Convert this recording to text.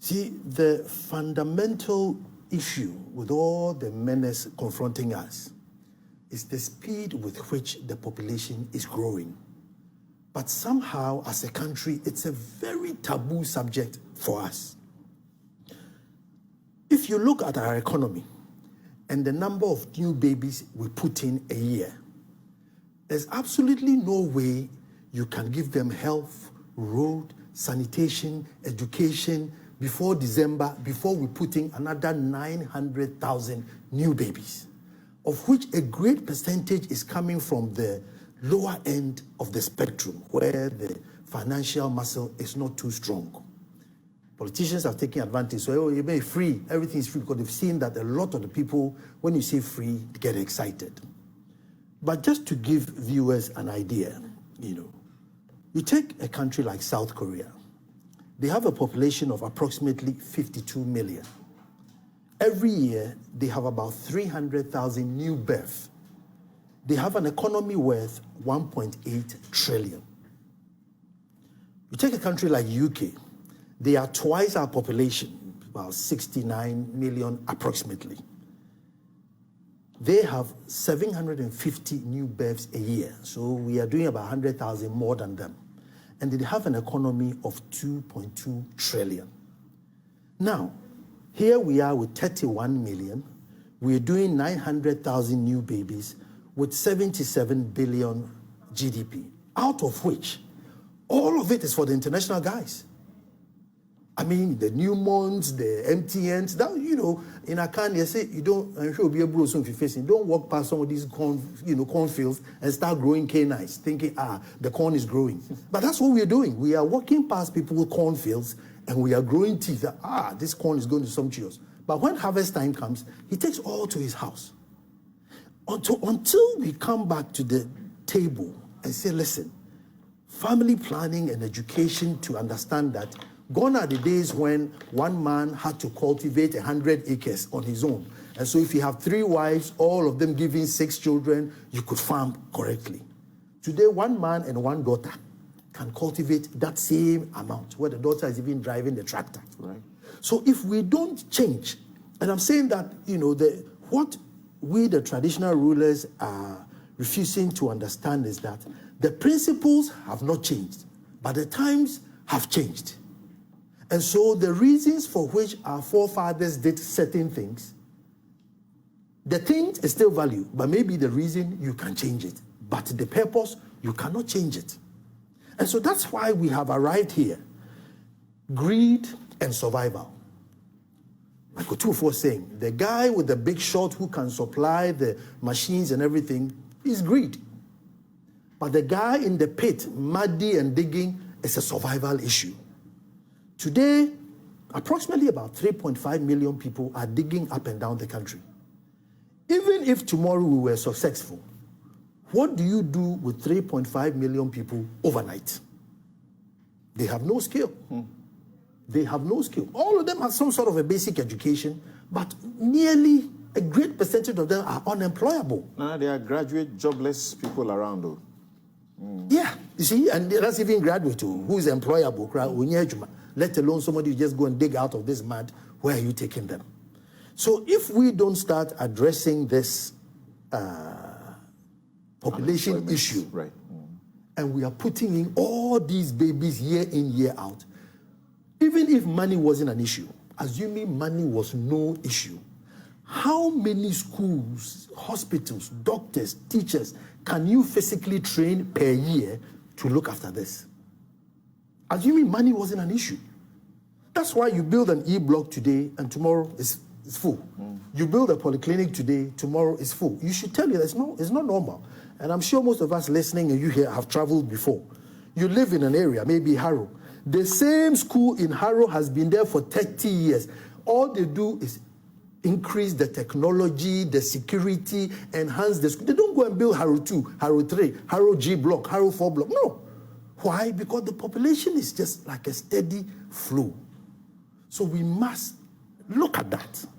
See, the fundamental issue with all the menace confronting us is the speed with which the population is growing. But somehow, as a country, it's a very taboo subject for us. If you look at our economy and the number of new babies we put in a year, there's absolutely no way you can give them health, road, sanitation, education before December, before we put in another 900,000 new babies, of which a great percentage is coming from the lower end of the spectrum, where the financial muscle is not too strong. Politicians have taken advantage. So, oh, you may free, everything is free, because they've seen that a lot of the people, when you say free, get excited. But just to give viewers an idea, you take a country like South Korea. They have a population of approximately 52 million. Every year, they have about 300,000 new births. They have an economy worth 1.8 trillion. You take a country like UK, they are twice our population, about 69 million approximately. They have 750 new births a year, so we are doing about 100,000 more than them. And they have an economy of 2.2 trillion. Now, here we are with 31 million. We're doing 900,000 new babies with 77 billion GDP, out of which all of it is for the international guys. I mean, the Newmonts, the MTNs, that, in Akan, they say, I'm sure you'll be able to be facing, don't walk past some of these cornfields and start growing canines, thinking, the corn is growing. But that's what we're doing. We are walking past people with cornfields and we are growing teeth. This corn is going to sumptuous. But when harvest time comes, he takes all to his house. Until we come back to the table and say, listen, family planning and education to understand that gone are the days when one man had to cultivate 100 acres on his own. And so if you have 3 wives, all of them giving 6 children, you could farm correctly. Today, 1 man and 1 daughter can cultivate that same amount, where the daughter is even driving the tractor. Right. So if we don't change, and I'm saying that, what we, the traditional rulers, are refusing to understand is that the principles have not changed, but the times have changed. And so the reasons for which our forefathers did certain things, the thing is still valid, but maybe the reason you can change it. But the purpose, you cannot change it. And so that's why we have arrived here. Greed and survival. Like Otufo was saying, the guy with the big shot who can supply the machines and everything is greed. But the guy in the pit, muddy and digging, is a survival issue. Today, approximately about 3.5 million people are digging up and down the country. Even if tomorrow we were successful, what do you do with 3.5 million people overnight? They have no skill. They have no skill. All of them have some sort of a basic education, but nearly a great percentage of them are unemployable. There are graduate, jobless people around, though. Yeah, you see, and that's even graduate who is employable, let alone somebody who just go and dig out of this mud. Where are you taking them? So if we don't start addressing this population issue, right, and we are putting in all these babies year in, year out, even if money wasn't an issue, assuming money was no issue, how many schools, hospitals, doctors, teachers can you physically train per year to look after this? Assuming money wasn't an issue. That's why you build an E-block today and tomorrow it's full. You build a polyclinic today, tomorrow it's full. You should tell you that it's not normal. And I'm sure most of us listening and you here have traveled before. You live in an area, maybe Harrow. The same school in Harrow has been there for 30 years. All they do is increase the technology, the security, enhance the school. They don't go and build Harrow 2, Harrow 3, Harrow G block, Harrow 4 block. No. Why? Because the population is just like a steady flow. So we must look at that.